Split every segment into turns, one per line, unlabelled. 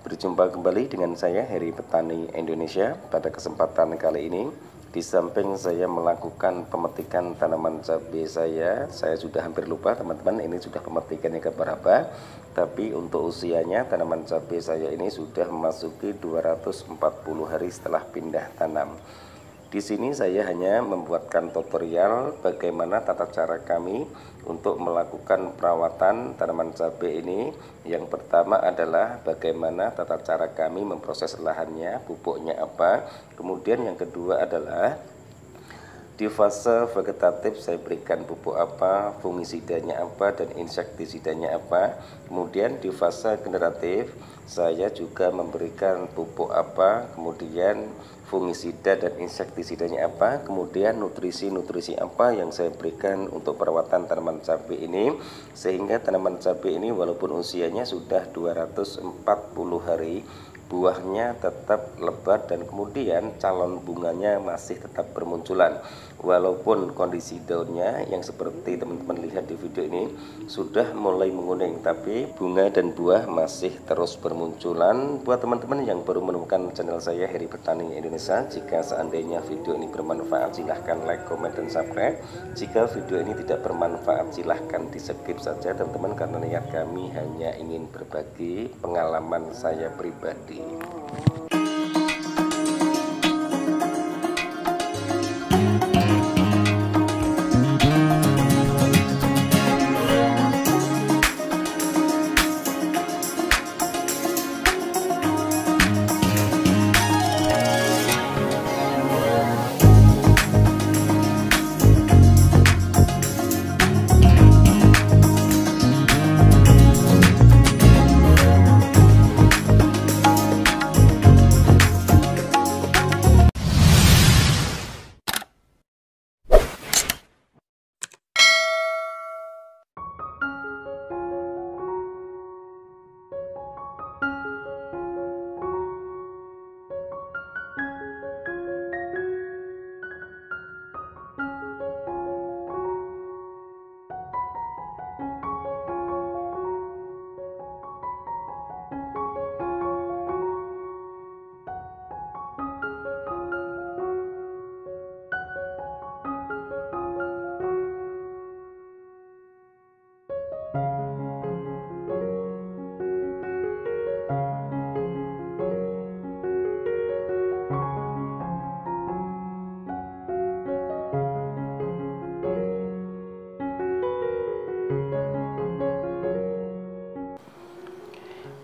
Berjumpa kembali dengan saya Heri Petani Indonesia. Pada kesempatan kali ini, di samping saya melakukan pemetikan tanaman cabai saya sudah hampir lupa teman-teman ini sudah pemetikannya ke berapa. Tapi untuk usianya tanaman cabai saya ini sudah memasuki 240 hari setelah pindah tanam. Di sini saya hanya membuatkan tutorial bagaimana tata cara kami untuk melakukan perawatan tanaman cabai ini. Yang pertama adalah bagaimana tata cara kami memproses lahannya, pupuknya apa. Kemudian yang kedua adalah di fase vegetatif saya berikan pupuk apa, fungisidanya apa, dan insektisidanya apa. Kemudian di fase generatif saya juga memberikan pupuk apa, kemudian fungisida dan insektisidanya apa, kemudian nutrisi-nutrisi apa yang saya berikan untuk perawatan tanaman cabai ini, sehingga tanaman cabai ini walaupun usianya sudah 240 hari, buahnya tetap lebat dan kemudian calon bunganya masih tetap bermunculan. Walaupun kondisi daunnya yang seperti teman-teman lihat di video ini sudah mulai menguning, tapi bunga dan buah masih terus bermunculan. Buat teman-teman yang baru menemukan channel saya Heri Petani Indonesia, jika seandainya video ini bermanfaat silahkan like, comment, dan subscribe. Jika video ini tidak bermanfaat silahkan di skip saja teman-teman, karena niat kami hanya ingin berbagi pengalaman saya pribadi.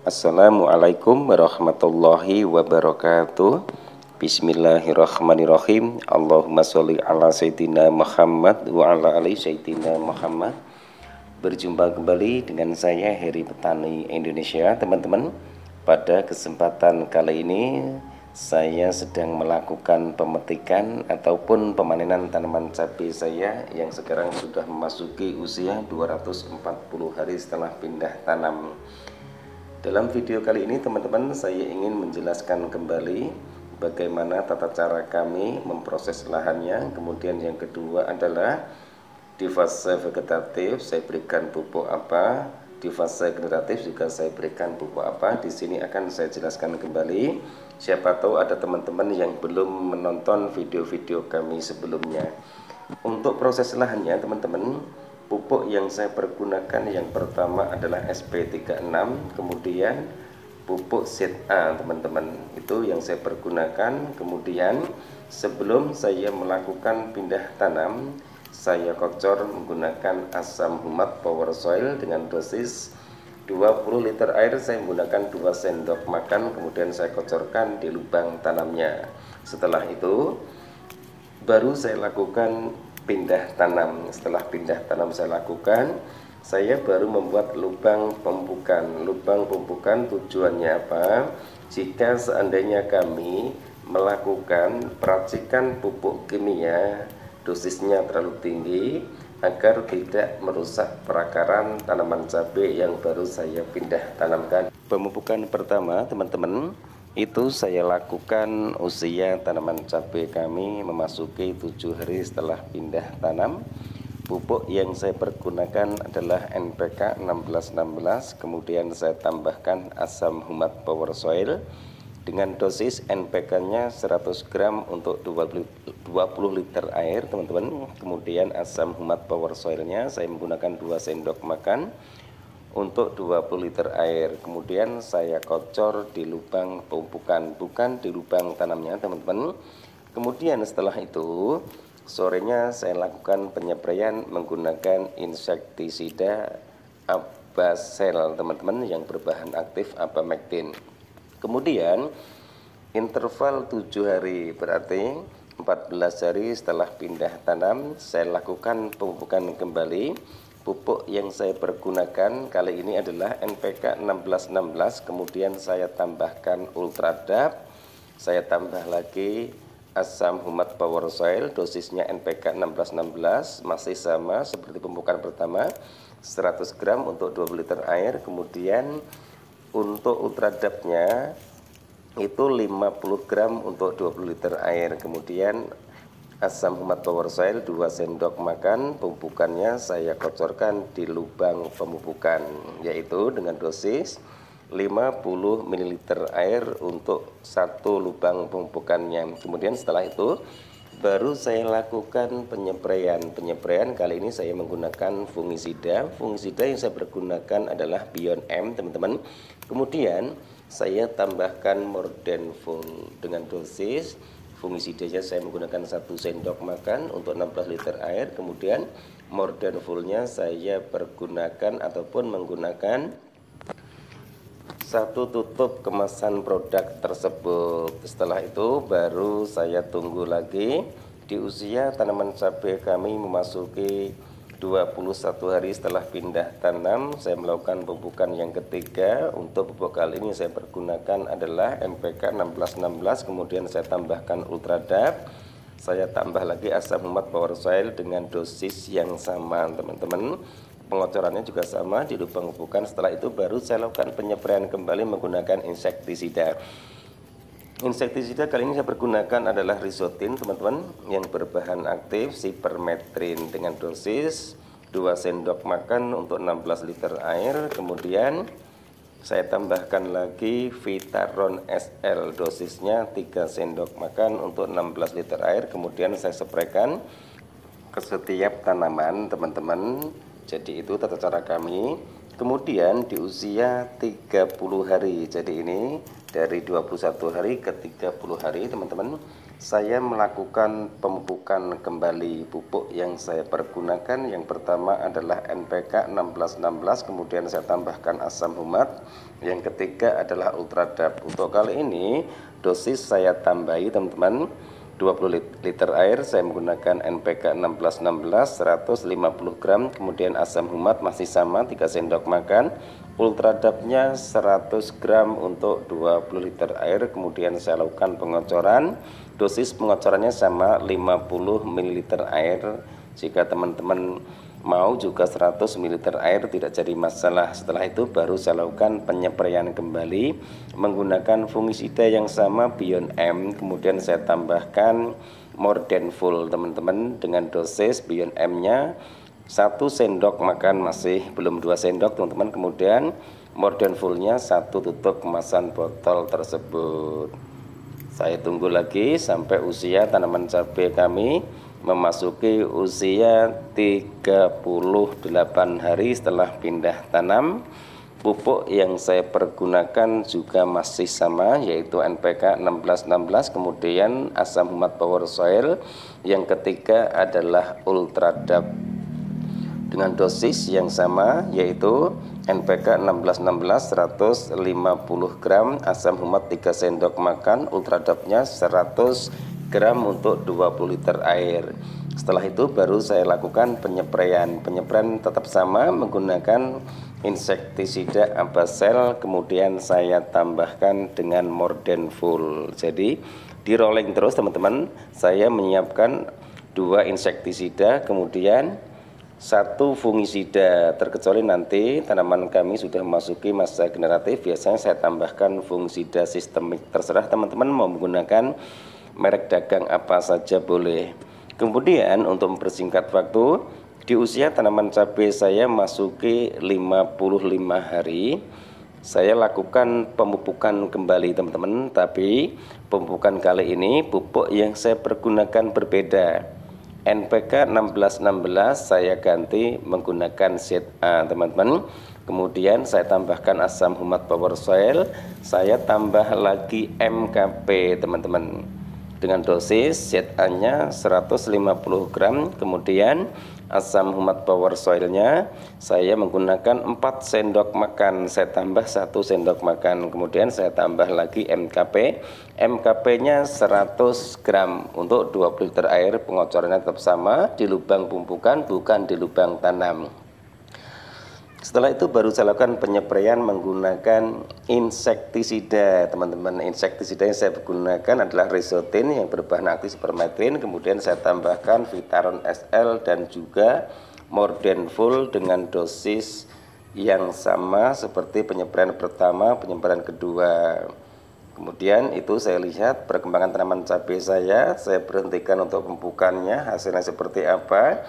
Assalamualaikum warahmatullahi wabarakatuh. Bismillahirrahmanirrahim. Allahumma sholli ala sayyidina Muhammad wa ala ali sayyidina Muhammad. Berjumpa kembali dengan saya Heri Petani Indonesia, teman-teman. Pada kesempatan kali ini saya sedang melakukan pemetikan ataupun pemanenan tanaman cabai saya yang sekarang sudah memasuki usia 240 hari setelah pindah tanam. Dalam video kali ini teman-teman saya ingin menjelaskan kembali bagaimana tata cara kami memproses lahannya. Kemudian yang kedua adalah di fase vegetatif saya berikan pupuk apa, di fase generatif juga saya berikan pupuk apa. Di sini akan saya jelaskan kembali. Siapa tahu ada teman-teman yang belum menonton video-video kami sebelumnya. Untuk proses lahannya teman-teman, pupuk yang saya pergunakan yang pertama adalah SP36, kemudian pupuk ZA teman-teman, itu yang saya pergunakan. Kemudian sebelum saya melakukan pindah tanam, saya kocor menggunakan asam humat power soil dengan dosis 20 liter air. Saya menggunakan 2 sendok makan, kemudian saya kocorkan di lubang tanamnya. Setelah itu baru saya lakukan pindah tanam. Setelah pindah tanam saya lakukan, saya baru membuat lubang pembukaan. Lubang pembukaan tujuannya apa? Jika seandainya kami melakukan peracikan pupuk kimia dosisnya terlalu tinggi, agar tidak merusak perakaran tanaman cabai yang baru saya pindah tanamkan. Pemupukan pertama teman-teman itu saya lakukan usia tanaman cabai kami memasuki 7 hari setelah pindah tanam. Pupuk yang saya pergunakan adalah NPK 1616, kemudian saya tambahkan asam humat power soil dengan dosis NPK-nya 100 gram untuk 20 liter air, teman-teman. Kemudian asam humat power soilnya saya menggunakan 2 sendok makan untuk 20 liter air. Kemudian saya kocor di lubang pemupukan, bukan di lubang tanamnya, teman-teman. Kemudian setelah itu sorenya saya lakukan penyepraian menggunakan insektisida Abasel, teman-teman, yang berbahan aktif abamectin. Kemudian interval 7 hari, berarti 14 hari setelah pindah tanam, saya lakukan pemupukan kembali. Pupuk yang saya pergunakan kali ini adalah NPK 1616, kemudian saya tambahkan Ultradap, saya tambah lagi asam humat power soil, dosisnya NPK 1616, masih sama seperti pemupukan pertama, 100 gram untuk 20 liter air. Kemudian untuk Ultradapnya itu 50 gram untuk 20 liter air. Kemudian asam humat power soil 2 sendok makan, pemupukannya saya kocorkan di lubang pemupukan, yaitu dengan dosis 50 ml air untuk 1 lubang pemupukannya. Kemudian setelah itu baru saya lakukan penyepraian. Penyepraian kali ini saya menggunakan fungisida. Fungisida yang saya pergunakan adalah Beyond M, teman-teman. Kemudian saya tambahkan Mordenful dengan dosis fungisidanya saya menggunakan 1 sendok makan untuk 16 liter air. Kemudian Mordenfulnya saya pergunakan ataupun menggunakan 1 tutup kemasan produk tersebut. Setelah itu baru saya tunggu lagi. Di usia tanaman cabai kami memasuki 21 hari setelah pindah tanam, saya melakukan pemupukan yang ketiga. Untuk pupuk kali ini saya pergunakan adalah NPK 1616, kemudian saya tambahkan Ultradap, saya tambah lagi asam humat power soil dengan dosis yang sama, teman-teman. Pengocorannya juga sama di lubang pemupukan. Setelah itu baru saya lakukan penyepraian kembali menggunakan insektisida. Insektisida kali ini saya pergunakan adalah Risotin, teman-teman, yang berbahan aktif Sipermetrin dengan dosis 2 sendok makan untuk 16 liter air. Kemudian saya tambahkan lagi Vitaron SL, dosisnya 3 sendok makan untuk 16 liter air. Kemudian saya spraykan ke setiap tanaman, teman-teman. Jadi itu tata cara kami. Kemudian di usia 30 hari, jadi ini dari 21 hari ke 30 hari, teman-teman, saya melakukan pemupukan kembali. Pupuk yang saya pergunakan yang pertama adalah NPK 1616, kemudian saya tambahkan asam humat, yang ketiga adalah Ultradap. Untuk kali ini dosis saya tambahi, teman-teman, 20 liter air saya menggunakan NPK 1616 150 gram, kemudian asam humat masih sama 3 sendok makan, Ultradapnya 100 gram untuk 20 liter air. Kemudian saya lakukan pengocoran, dosis pengocorannya sama 50 ml air. Jika teman-teman mau juga 100 ml air tidak jadi masalah. Setelah itu baru saya lakukan penyepraian kembali menggunakan fungisida yang sama Beyond M. Kemudian saya tambahkan Mordenful, teman-teman, dengan dosis Beyond M-nya 1 sendok makan, masih belum 2 sendok, teman-teman. Kemudian Mordenfulnya 1 tutup kemasan botol tersebut. Saya tunggu lagi sampai usia tanaman cabai kami memasuki usia 38 hari setelah pindah tanam. Pupuk yang saya pergunakan juga masih sama, yaitu NPK 1616, kemudian asam humat power soil, yang ketiga adalah Ultradap dengan dosis yang sama, yaitu NPK 1616 150 gram, asam humat 3 sendok makan, Ultradapnya 100 gram untuk 20 liter air. Setelah itu baru saya lakukan penyepraian. Penyepraian tetap sama menggunakan insektisida Abasel, kemudian saya tambahkan dengan Mordenful. Jadi di rolling terus, teman-teman. Saya menyiapkan 2 insektisida, kemudian 1 fungisida, terkecuali nanti tanaman kami sudah memasuki masa generatif, biasanya saya tambahkan fungisida sistemik. Terserah teman-teman mau menggunakan merek dagang apa saja boleh. Kemudian untuk mempersingkat waktu, Di usia tanaman cabai saya masuki 55 hari, saya lakukan pemupukan kembali teman-teman, tapi pemupukan kali ini pupuk yang saya pergunakan berbeda. NPK 1616 saya ganti menggunakan ZA teman-teman. Kemudian saya tambahkan asam humat power soil, saya tambah lagi MKP teman-teman. Dengan dosis ZA-nya 150 gram, kemudian asam humat power soilnya saya menggunakan 4 sendok makan, saya tambah 1 sendok makan, kemudian saya tambah lagi MKP nya 100 gram untuk 20 liter air. Pengocorannya tetap sama di lubang pumpukan, bukan di lubang tanam. Setelah itu baru saya lakukan penyepraian menggunakan insektisida teman-teman. Insektisida yang saya gunakan adalah Resotin yang berbahan aktif spermatin, kemudian saya tambahkan Vitaron SL dan juga Mordenful dengan dosis yang sama seperti penyepraian pertama, penyepraian kedua. Kemudian itu saya lihat perkembangan tanaman cabai saya berhentikan untuk pemupukannya, hasilnya seperti apa.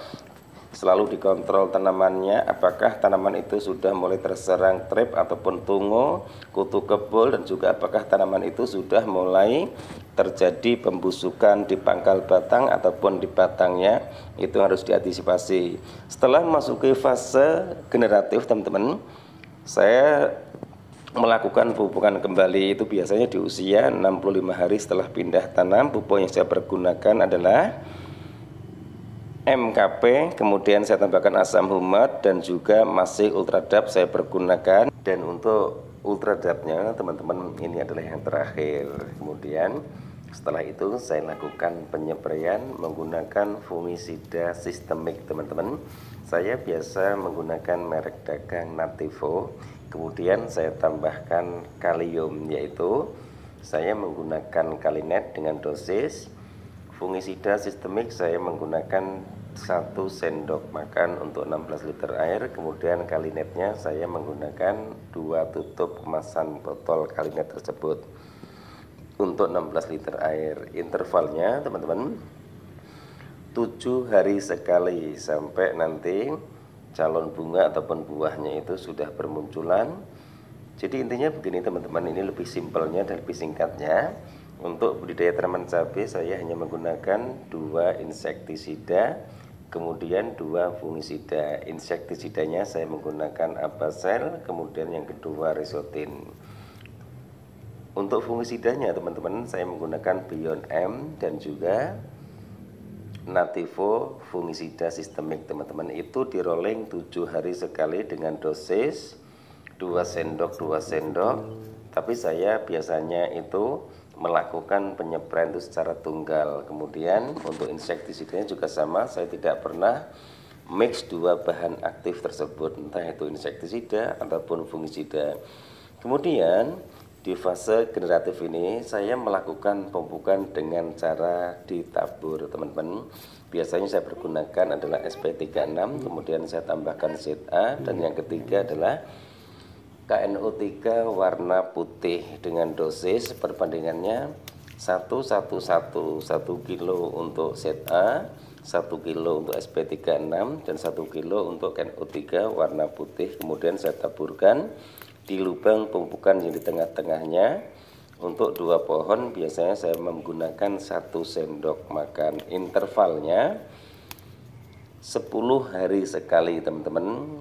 Selalu dikontrol tanamannya, apakah tanaman itu sudah mulai terserang trip ataupun tungo, kutu kebul, dan juga apakah tanaman itu sudah mulai terjadi pembusukan di pangkal batang ataupun di batangnya. Itu harus diantisipasi. Setelah memasuki fase generatif teman-teman, saya melakukan pupukan kembali. Itu biasanya di usia 65 hari setelah pindah tanam. Pupuk yang saya pergunakan adalah MKP, kemudian saya tambahkan asam humat dan juga masih ultradap saya pergunakan. Dan untuk ultradapnya teman-teman ini adalah yang terakhir. Kemudian setelah itu saya lakukan penyepraian menggunakan fungisida sistemik teman-teman. Saya biasa menggunakan merek dagang Nativo. Kemudian saya tambahkan kalium, yaitu saya menggunakan Kalinet dengan dosis fungisida sistemik saya menggunakan 1 sendok makan untuk 16 liter air. Kemudian Kalinetnya saya menggunakan 2 tutup kemasan botol Kalinet tersebut untuk 16 liter air. Intervalnya teman-teman 7 hari sekali sampai nanti calon bunga ataupun buahnya itu sudah bermunculan. Jadi intinya begini teman-teman, ini lebih simpelnya dan lebih singkatnya. Untuk budidaya tanaman cabai saya hanya menggunakan 2 insektisida, kemudian 2 fungisida. Insektisidanya saya menggunakan Abasel, kemudian yang kedua Resotin. Untuk fungisidanya teman-teman saya menggunakan Beyond M dan juga Nativo fungisida sistemik teman-teman. Itu di rolling 7 hari sekali dengan dosis 2 sendok. Tapi saya biasanya itu melakukan penyepraian itu secara tunggal. Kemudian untuk insektisidanya juga sama, saya tidak pernah mix 2 bahan aktif tersebut, entah itu insektisida ataupun fungisida. Kemudian di fase generatif ini saya melakukan pemupukan dengan cara ditabur teman-teman. Biasanya saya pergunakan adalah SP36, kemudian saya tambahkan ZA, dan yang ketiga adalah KNO3 warna putih dengan dosis perbandingannya 1 kilo untuk ZA, 1 kilo untuk SP36, dan 1 kilo untuk KNO3 warna putih. Kemudian saya taburkan di lubang pemupukan yang di tengah-tengahnya. Untuk 2 pohon biasanya saya menggunakan 1 sendok makan. Intervalnya 10 hari sekali teman-teman.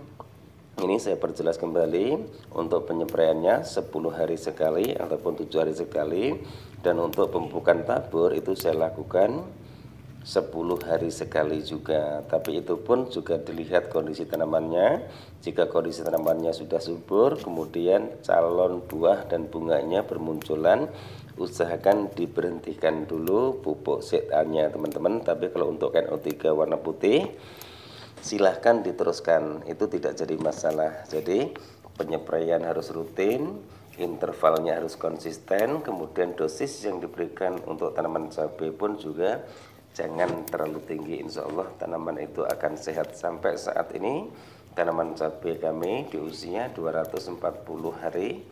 Ini saya perjelas kembali, untuk penyepraiannya 10 hari sekali ataupun 7 hari sekali, dan untuk pemupukan tabur itu saya lakukan 10 hari sekali juga. Tapi itu pun juga dilihat kondisi tanamannya. Jika kondisi tanamannya sudah subur, kemudian calon buah dan bunganya bermunculan, usahakan diberhentikan dulu pupuk ZA-nya teman-teman. Tapi kalau untuk KNO3 warna putih silahkan diteruskan, itu tidak jadi masalah. Jadi penyepraian harus rutin, intervalnya harus konsisten, kemudian dosis yang diberikan untuk tanaman cabai pun juga jangan terlalu tinggi. Insya Allah tanaman itu akan sehat. Sampai saat ini tanaman cabai kami di usia 240 hari,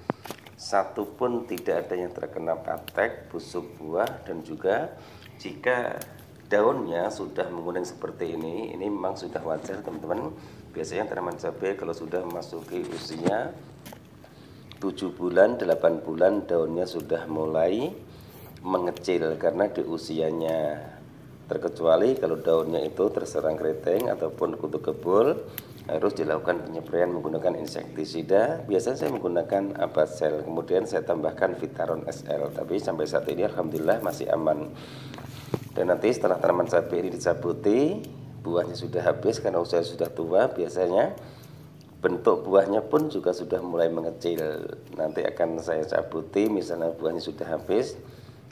satu pun tidak ada yang terkena patek, busuk buah, dan juga jika daunnya sudah menguning seperti ini memang sudah wajar teman-teman. Biasanya tanaman cabai kalau sudah memasuki usia 7 bulan, 8 bulan daunnya sudah mulai mengecil karena di usianya. Terkecuali kalau daunnya itu terserang keriting ataupun kutu kebul, harus dilakukan penyempraian menggunakan insektisida. Biasanya saya menggunakan Abacel, kemudian saya tambahkan Vitaron SL. Tapi sampai saat ini alhamdulillah masih aman. Dan nanti setelah tanaman cabai ini dicabuti, buahnya sudah habis karena usia sudah tua, biasanya bentuk buahnya pun juga sudah mulai mengecil. Nanti akan saya cabuti, misalnya buahnya sudah habis,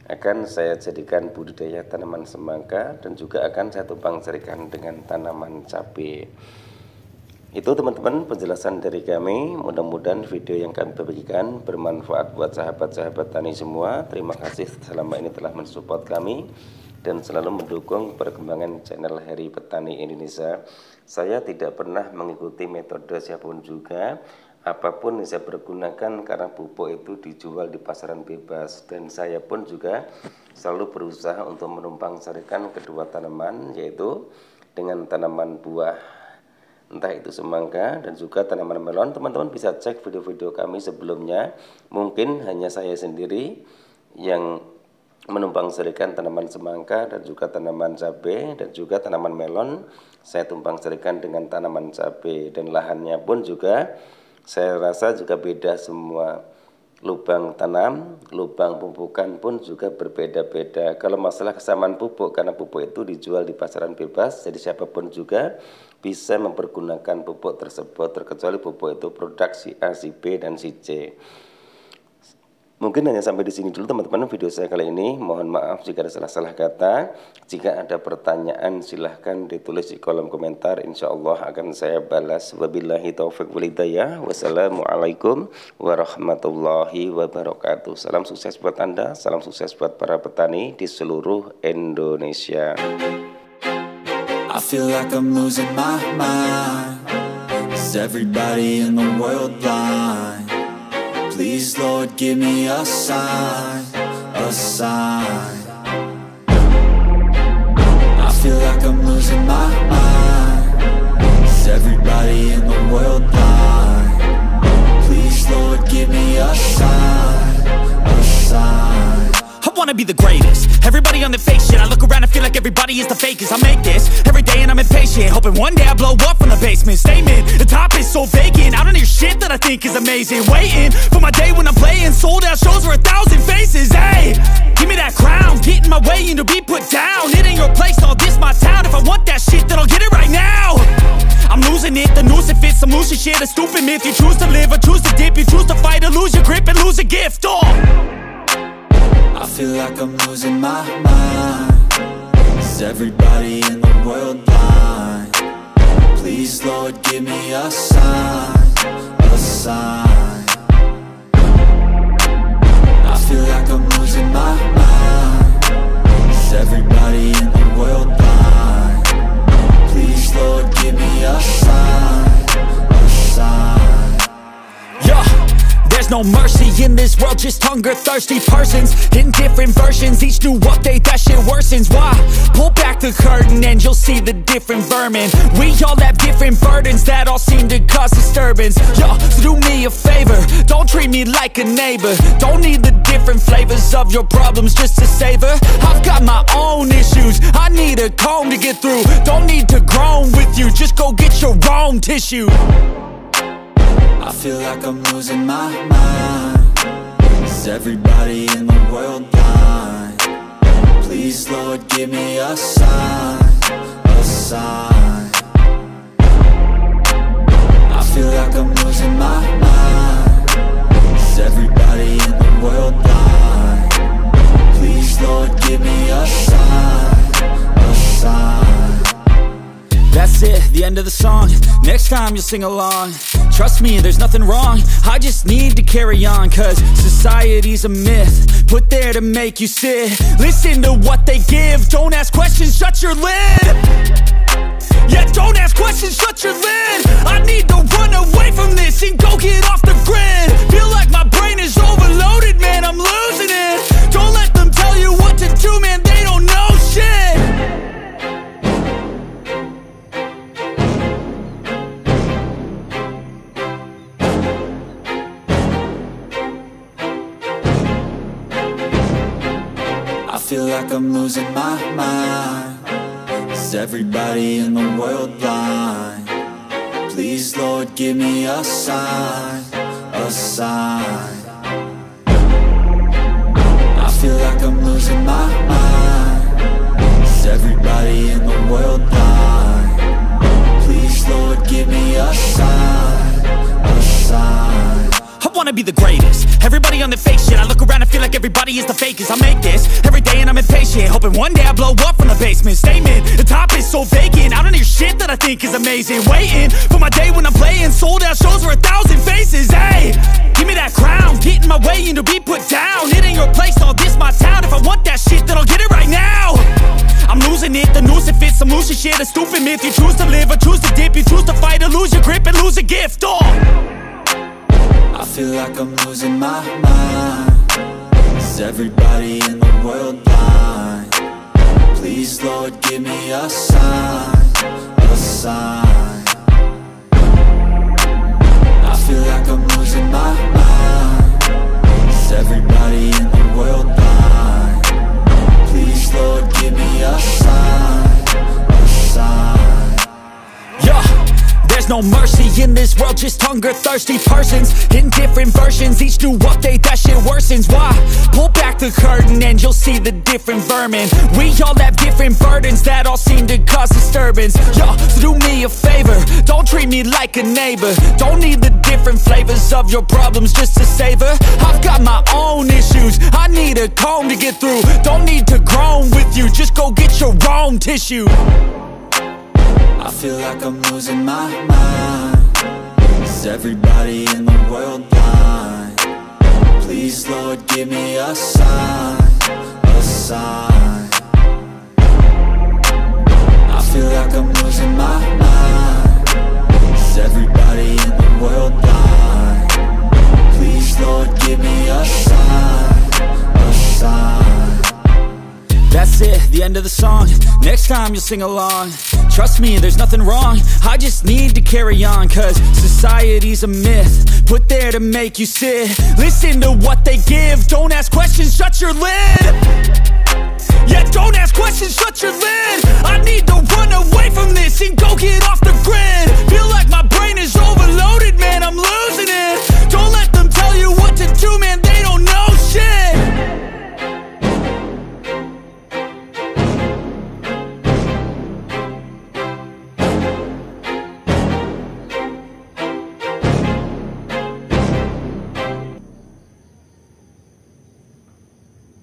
akan saya jadikan budidaya tanaman semangka dan juga akan saya tumpang sarikan dengan tanaman cabai. Itu teman-teman penjelasan dari kami. Mudah-mudahan video yang kami bagikan bermanfaat buat sahabat-sahabat tani semua. Terima kasih selama ini telah mensupport kami dan selalu mendukung perkembangan channel Heri Petani Indonesia. Saya tidak pernah mengikuti metode siapapun juga. Apapun yang saya pergunakan karena pupuk itu dijual di pasaran bebas, dan saya pun juga selalu berusaha untuk menumpang sarikan kedua tanaman, yaitu dengan tanaman buah, entah itu semangka dan juga tanaman melon. Teman-teman bisa cek video-video kami sebelumnya. Mungkin hanya saya sendiri yang menumpang sarikan tanaman semangka dan juga tanaman cabai dan juga tanaman melon. Saya tumpang sarikan dengan tanaman cabai, dan lahannya pun juga saya rasa juga beda semua. Lubang tanam, lubang pupukan pun juga berbeda-beda. Kalau masalah kesamaan pupuk, karena pupuk itu dijual di pasaran bebas, jadi siapapun juga bisa mempergunakan pupuk tersebut, terkecuali pupuk itu produk si A, si B, dan si C. Mungkin hanya sampai di sini dulu teman-teman video saya kali ini. Mohon maaf jika ada salah-salah kata. Jika ada pertanyaan silahkan ditulis di kolom komentar. Insya Allah akan saya balas. Wabillahi taufiq wal hidayah. Wassalamualaikum warahmatullahi wabarakatuh. Salam sukses buat Anda. Salam sukses buat para petani di seluruh Indonesia.
I feel like I'm losing my mind. Is everybody in the world blind? Please, Lord, give me a sign, a sign. I feel like I'm losing my mind. Is everybody in the world blind? Please, Lord, give me a sign, a sign.
I wanna be the greatest. Everybody on the fake shit. I look around and feel like everybody is the fakest. I make this every day and I'm impatient, hoping one day I blow up from the basement. Statement, the top is so vacant. I don't hear shit that I think is amazing. Waiting for my day when I'm playing sold out shows for 1,000 faces. Hey, give me that crown, get in my way and to be put down. It ain't your place, all this my town. If I want that shit, then I'll get it right now. I'm losing it, the noose it fits. I'm losing shit, a stupid myth. You choose to live or choose to dip. You choose to fight or lose your grip and lose a gift.
I feel like I'm losing my mind. Is everybody in the world blind? Please, Lord, give me a sign, a sign. I feel like I'm losing my mind. Is everybody in the world blind? Please, Lord, give me a sign, a sign.
Yeah. There's no mercy in this world, just hunger-thirsty persons in different versions, each new update, that shit worsens. Why? Pull back the curtain and you'll see the different vermin. We all have different burdens that all seem to cause disturbance. Yo, so do me a favor, don't treat me like a neighbor. Don't need the different flavors of your problems just to savor. I've got my own issues, I need a comb to get through. Don't need to groan with you, just go get your own tissue.
I feel like I'm losing my mind. Is everybody in the world blind? Please, Lord, give me a sign, a sign. I feel like I'm losing my mind. Is everybody in the world blind? Please, Lord, give me a sign, a sign.
That's it, the end of the song. Next time you'll sing along. Trust me, there's nothing wrong. I just need to carry on, cause society's a myth put there to make you sit. Listen to what they give. Don't ask questions, shut your lid. Yeah, don't ask questions, shut your lid. I need to run away from this and go get off the grid. Feel like my brain is overloaded, man, I'm losing it. Don't let them tell you what to do, man, they don't know shit.
feel like I'm losing my mind. Is everybody in the world blind? Please, Lord, give me a sign, a sign. I feel like I'm losing my mind. Is everybody in the world blind? Please, Lord, give me a sign, a sign.
I wanna be the greatest. Everybody on the fake shit. I look around and feel like everybody is the fakest. I make this every day and I'm impatient, hoping one day I blow up from the basement. Statement, the top is so vacant. I don't hear shit that I think is amazing. Waiting for my day when I'm playing sold out shows for 1,000 faces. Hey, give me that crown, get in my way and to be put down. It ain't your place, all this my town. If I want that shit, then I'll get it right now. I'm losing it, the noose it fits, I'm losing shit. A stupid myth, you choose to live or choose to dip. You choose to fight or lose your grip and lose a gift.
I feel like I'm losing my mind. Is everybody in the world blind? Please, Lord, give me a sign, a sign. I feel like I'm losing my mind. Is everybody in the world blind? Please, Lord, give me a sign, a sign.
Yeah. There's no mercy in this world, just hunger-thirsty persons in different versions, each new update, that shit worsens. Why? Pull back the curtain and you'll see the different vermin. We all have different burdens that all seem to cause disturbance. Yo, so do me a favor, don't treat me like a neighbor. Don't need the different flavors of your problems just to savor. I've got my own issues, I need a comb to get through. Don't need to groan with you, just go get your own tissue.
I feel like I'm losing my mind. Is everybody in the world blind? Please, Lord, give me a sign, a sign. I feel like I'm losing my mind. Is everybody in the world blind? Please, Lord, give me a sign, a sign.
That's it, the end of the song. Next time you'll sing along. Trust me, there's nothing wrong. I just need to carry on, cause society's a myth put there to make you sit. Listen to what they give. Don't ask questions, shut your lid. Yeah, don't ask questions, shut your lid. I need to run away from this and go get